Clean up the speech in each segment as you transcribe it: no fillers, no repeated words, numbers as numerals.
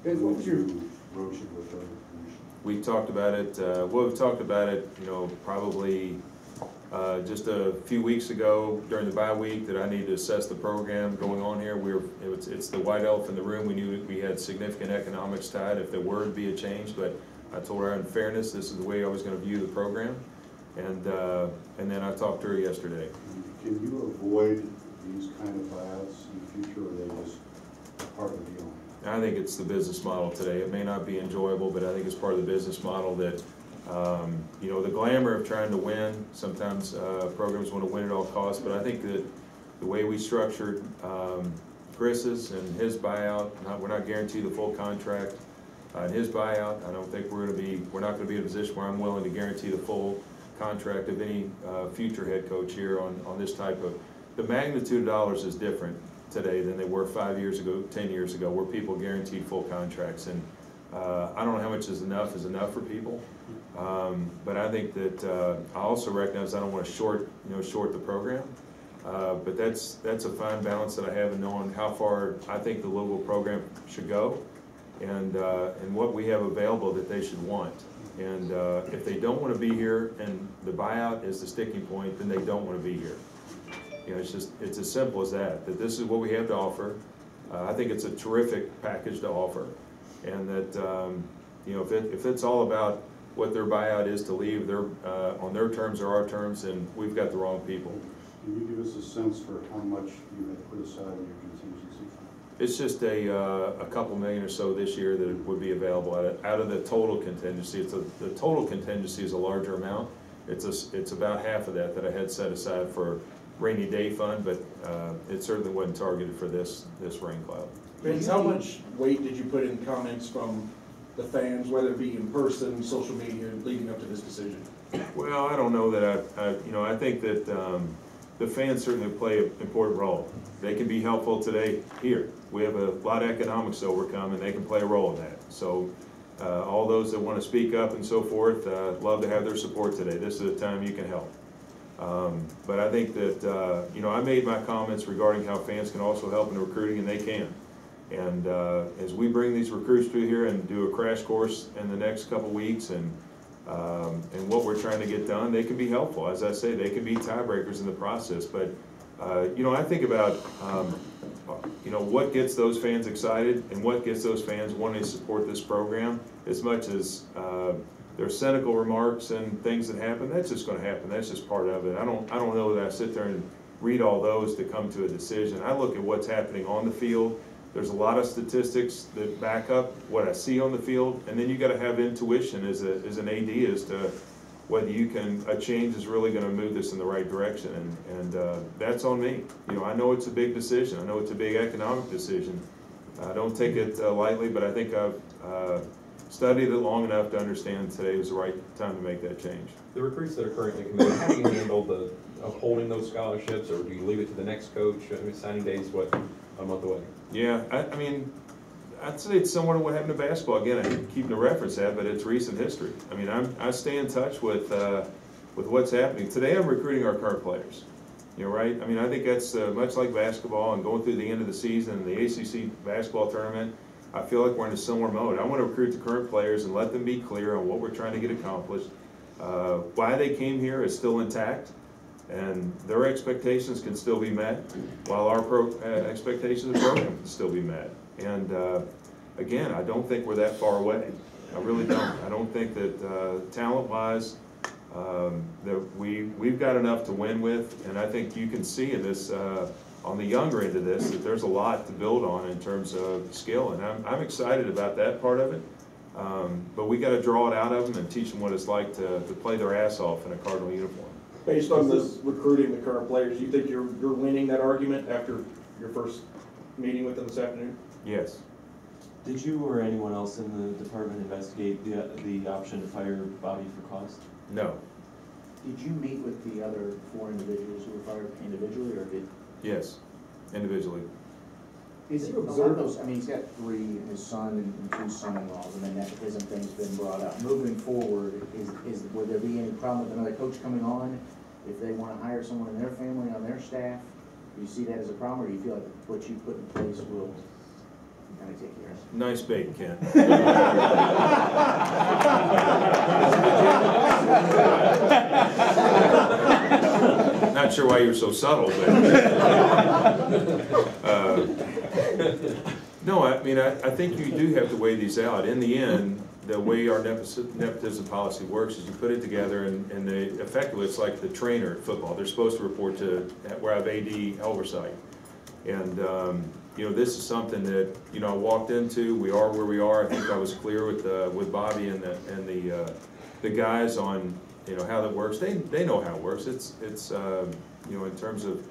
Ben, what was your... Broach it with the commission? We talked about it, well, we've talked about it, you know, probably just a few weeks ago during the bye week that I need to assess the program going on here. It's the white elephant in the room. We knew we had significant economics tied if there were to be a change, but I told her in fairness, this is the way I was going to view the program. And then I talked to her yesterday. Can you avoid these kind of buyouts in the future, or are they just part of the deal? I think it's the business model today. It may not be enjoyable, but I think it's part of the business model that, you know, the glamour of trying to win, sometimes programs want to win at all costs, but I think that the way we structured Chris's and his buyout, we're not guaranteed the full contract. In his buyout, I don't think we're not going to be in a position where I'm willing to guarantee the full contract of any future head coach here on this type of, the magnitude of dollars is different today than they were 5 years ago, 10 years ago, where people guaranteed full contracts. And I don't know how much is enough for people. But I think that I also recognize I don't want to short the program. But that's a fine balance that I have in knowing how far I think the Louisville program should go, and what we have available that they should want. And if they don't want to be here and the buyout is the sticking point, then they don't want to be here. You know, it's as simple as that, that this is what we have to offer. I think it's a terrific package to offer, and that you know, if it's all about what their buyout is to leave on their terms or our terms, then we've got the wrong people. Can you give us a sense for how much you have put aside in your contingency fund? It's just a couple million or so this year that would be available out of the total contingency. The total contingency is a larger amount. It's about half of that I had set aside for rainy day fund, but it certainly wasn't targeted for this rain cloud. Vince, how much weight did you put in comments from the fans, whether it be in person, social media, leading up to this decision? Well, I don't know that I think that the fans certainly play an important role. They can be helpful today here. We have a lot of economics to overcome, and they can play a role in that. So all those that want to speak up and so forth, love to have their support today. This is a time you can help. But I think that, you know, I made my comments regarding how fans can also help in recruiting, and they can. And as we bring these recruits through here and do a crash course in the next couple weeks and what we're trying to get done, they can be helpful. As I say, they can be tiebreakers in the process. But, you know, I think about, you know, what gets those fans excited and what gets those fans wanting to support this program, as much as there's cynical remarks and things that happen. That's just going to happen. That's just part of it. I don't know that I sit there and read all those to come to a decision. I look at what's happening on the field. There's a lot of statistics that back up what I see on the field, and then you got to have intuition as an AD as to whether a change is really going to move this in the right direction, and that's on me. You know, I know it's a big decision. I know it's a big economic decision. I don't take it lightly, but I think I've studied it long enough to understand today is the right time to make that change. The recruits that are currently committed, how do you handle the holding those scholarships, or do you leave it to the next coach? I mean, signing day is what, a month away? Yeah, I mean, I'd say it's similar to what happened to basketball. Again, I'm keeping the reference that, but it's recent history. I mean, I stay in touch with what's happening. Today I'm recruiting our current players. You know, right? I mean, I think that's much like basketball and going through the end of the season, the ACC basketball tournament. I feel like we're in a similar mode. I want to recruit the current players and let them be clear on what we're trying to get accomplished. Why they came here is still intact, and their expectations can still be met, while our expectations of the program can still be met. And again, I don't think we're that far away. I really don't. I don't think that talent-wise that we've got enough to win with, and I think you can see in this, on the younger end of this, that there's a lot to build on in terms of skill, and I'm excited about that part of it. But we got to draw it out of them and teach them what it's like to play their ass off in a Cardinal uniform. Based on this recruiting the current players, do you think you're winning that argument after your first meeting with them this afternoon? Yes. Did you or anyone else in the department investigate the option to fire Bobby for cause? No. Did you meet with the other 4 individuals who were fired individually, or did? Yes, individually. Is it observed those? I mean, he's got 3, his son and 2 son-in-laws, and then nepotism thing's been brought up. Moving forward, would there be any problem with another coach coming on if they want to hire someone in their family on their staff? Do you see that as a problem, or do you feel like what you put in place will kind of take care of. Nice bait, Ken. Not sure why you're so subtle, but. No, I mean, I think you do have to weigh these out. In the end, the way our nepotism policy works is you put it together and effectively it's like the trainer at football. They're supposed to report to, where I have AD oversight. And, you know, this is something that, you know, I walked into, we are where we are. I think I was clear with Bobby and the guys on, you know, how that works. They know how it works. It's you know, in terms of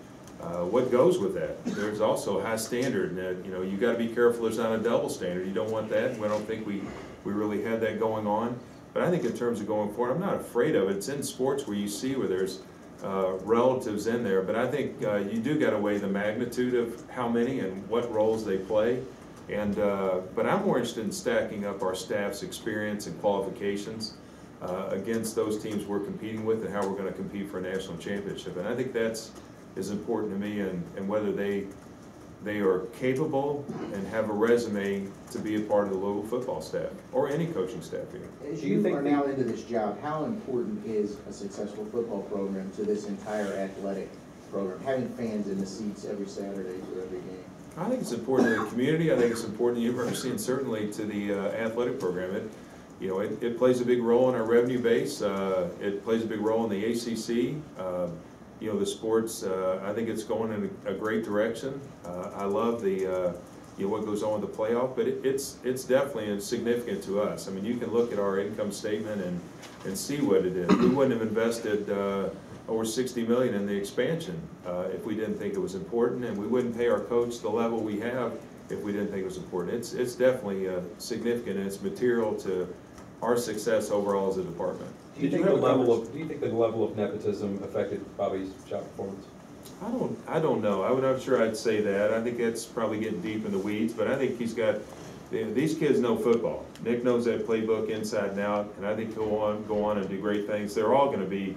what goes with that. There's also a high standard, and you know, you got to be careful there's not a double standard. You don't want that. We don't think we really had that going on. But I think in terms of going forward, I'm not afraid of it. It's in sports where you see where there's relatives in there, but I think you do got to weigh the magnitude of how many and what roles they play. And but I'm more interested in stacking up our staff's experience and qualifications against those teams we're competing with and how we're going to compete for a national championship. And I think that's is important to me, and whether they are capable and have a resume to be a part of the local football staff or any coaching staff here. As you are now into this job, how important is a successful football program to this entire athletic program, having fans in the seats every Saturday for every game? I think it's important to the community. I think it's important to the university, and certainly to the athletic program. It plays a big role in our revenue base. It plays a big role in the ACC. You know, the sports, I think it's going in a great direction. I love the, you know, what goes on with the playoff, but it's definitely significant to us. I mean, you can look at our income statement and see what it is. We wouldn't have invested over $60 million in the expansion if we didn't think it was important, and we wouldn't pay our coach the level we have if we didn't think it was important. It's definitely significant, and it's material to our success overall as a department. Do you think the level of nepotism affected Bobby's job performance? I don't know. I'm not sure I'd say that. I think that's probably getting deep in the weeds, but I think he's got, these kids know football. Nick knows that playbook inside and out, and I think he'll go on and do great things. They're all going to be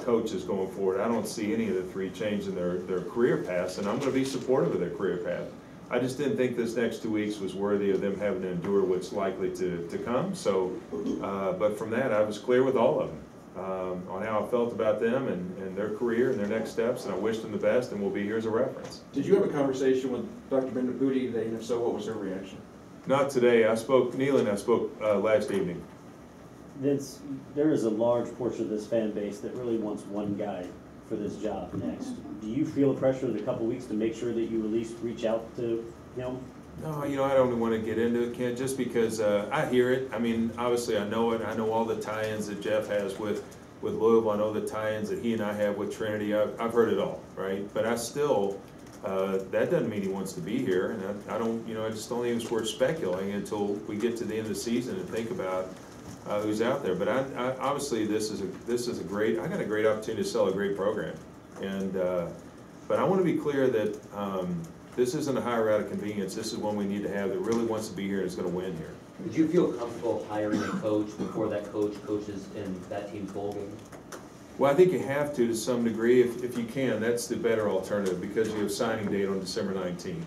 coaches going forward. I don't see any of the three changing their career paths, and I'm going to be supportive of their career path. I just didn't think this next 2 weeks was worthy of them having to endure what's likely to come. So, but from that, I was clear with all of them on how I felt about them and their career and their next steps, and I wished them the best, and we'll be here as a reference. Did you have a conversation with Dr. Brenda Booty today, and if so, what was her reaction? Not today. Neil and I spoke last evening. Vince, there is a large portion of this fan base that really wants one guy for this job next. Do you feel the pressure in a couple of weeks to make sure that you at least reach out to him? No, you know, I don't want to get into it, Ken, just because I hear it. I mean, obviously I know it. I know all the tie-ins that Jeff has with Louisville. I know the tie-ins that he and I have with Trinity. I've heard it all, right? But I still, that doesn't mean he wants to be here. And I don't, you know, I just don't think it's worth speculating until we get to the end of the season and think about who's out there. But I obviously this is a great. I got a great opportunity to sell a great program, and but I want to be clear that this isn't a higher route of convenience. This is one we need to have that really wants to be here and is going to win here. Would you feel comfortable hiring a coach before that coach coaches in that team's bowl game? Well, I think you have to some degree if you can. That's the better alternative because you have signing date on December 19th.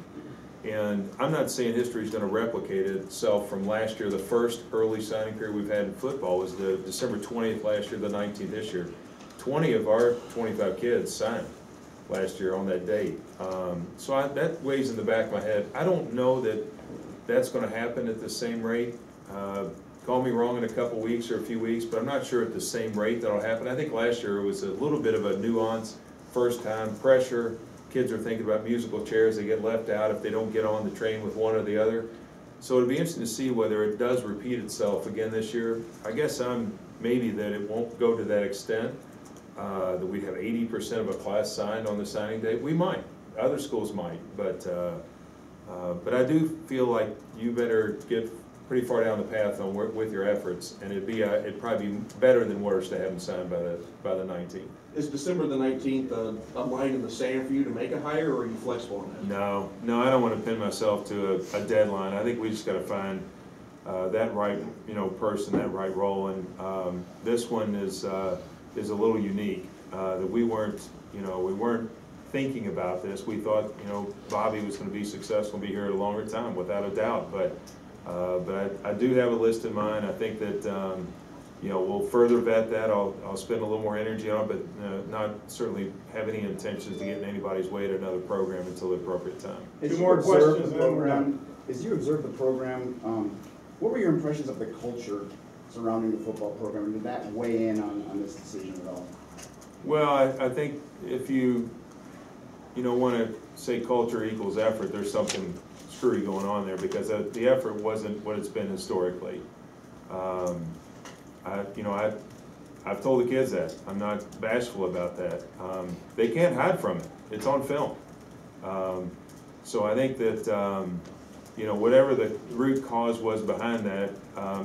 And I'm not saying history is going to replicate itself from last year. The first early signing period we've had in football was the December 20th last year, the 19th this year. 20 of our 25 kids signed last year on that date. So that weighs in the back of my head. I don't know that that's going to happen at the same rate. Call me wrong in a couple weeks or a few weeks, but I'm not sure at the same rate that'll happen. I think last year it was a little bit of a nuance, first time pressure. Kids are thinking about musical chairs. They get left out if they don't get on the train with one or the other. So it'll be interesting to see whether it does repeat itself again this year. I guess I'm maybe that it won't go to that extent, that we'd have 80% of a class signed on the signing day. We might. Other schools might. But I do feel like you better get pretty far down the path on with your efforts, and it'd probably be better than worse to have them signed by the 19th. Is December the 19th a line in the sand for you to make a hire, or are you flexible on that? No, I don't want to pin myself to a deadline. I think we just got to find that right, person, that right role, and this one is a little unique. That we weren't thinking about this. We thought, you know, Bobby was gonna be successful, be here a longer time, without a doubt, but I do have a list in mind. I think that, you know, we'll further vet that. I'll spend a little more energy on it, but not certainly have any intentions to get in anybody's way to another program until the appropriate time. As you observe the program, what were your impressions of the culture surrounding the football program? And did that weigh in on this decision at all? Well, I think if you know, want to say culture equals effort, there's something screwy going on there, because the effort wasn't what it's been historically. I've told the kids that. I'm not bashful about that. They can't hide from it. It's on film. So I think that, you know, whatever the root cause was behind that,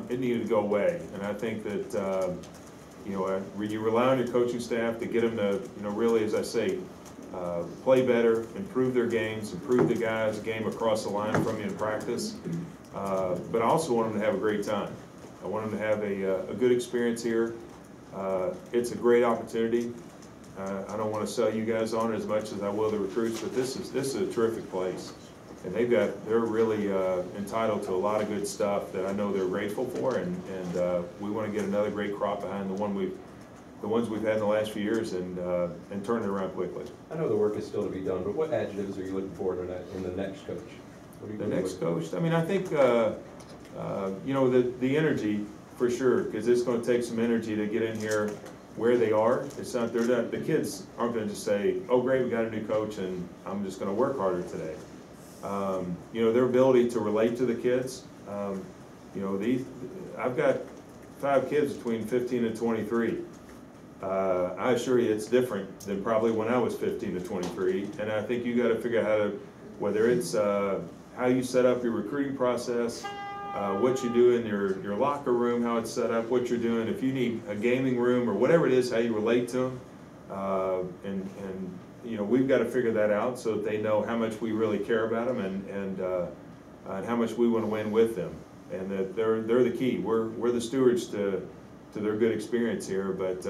it needed to go away. And I think that, you know, you rely on your coaching staff to get them to, you know, really, as I say, play better, improve their games, improve the guys' game across the line from you in practice. But I also want them to have a great time. I want them to have a good experience here. It's a great opportunity. I don't want to sell you guys on it as much as I will the recruits, but this is a terrific place. And they're really entitled to a lot of good stuff that I know they're grateful for, and we want to get another great crop behind the ones we've had in the last few years, and turn it around quickly. I know the work is still to be done, but what adjectives are you looking for in the next coach? What are you The really next looking coach, I mean, I think, you know, the energy, for sure, because it's going to take some energy to get in here where they are. The kids aren't going to just say, oh great, we got a new coach and I'm just going to work harder today. You know, their ability to relate to the kids. You know, I've got 5 kids between 15 and 23. I assure you it's different than probably when I was 15 to 23, and I think you got to figure out how to, whether it's how you set up your recruiting process, what you do in your locker room, how it's set up, what you're doing, if you need a gaming room or whatever it is, how you relate to them, and you know, we've got to figure that out so that they know how much we really care about them, and how much we want to win with them, and that they're the key. We're the stewards to their good experience here, but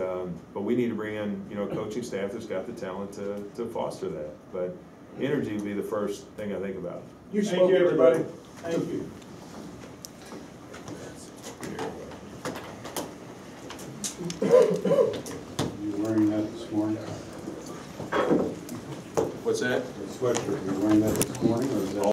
we need to bring in, you know, a coaching staff that's got the talent to foster that. But energy would be the first thing I think about. Thank you, everybody. Thank you. You wearing that this morning? What's that? The sweatshirt, you wearing that this morning, or is that?